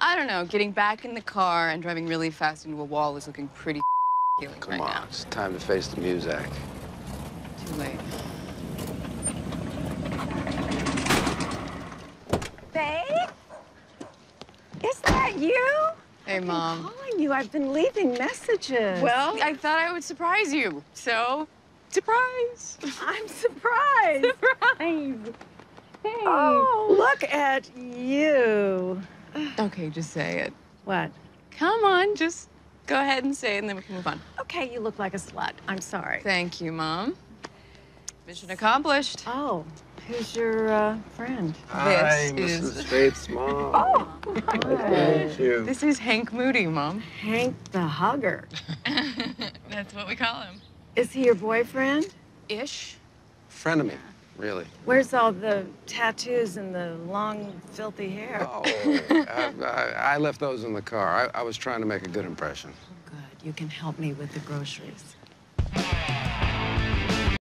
I don't know. Getting back in the car and driving really fast into a wall is looking pretty healing Come right on, now. it's time to face the Muzak. Too late. Babe? Is that you? Hey, Mom. I'm calling you. I've been leaving messages. Well, I thought I would surprise you. So, surprise. I'm surprised. Surprise. Hey. Oh, look at you. Okay, just say it. What? Come on, just go ahead and say it, and then we can move on. Okay, you look like a slut. I'm sorry. Thank you, Mom. Mission accomplished. Oh, who's your friend? Hi, This Mrs. is- Faith's mom. Oh, Nice to meet you. This is Hank Moody, Mom. Hank the Hugger. That's what we call him. Is he your boyfriend? Ish. Frenemy, really. Where's all the tattoos and the long, filthy hair? Oh, I left those in the car. I was trying to make a good impression. Good. You can help me with the groceries.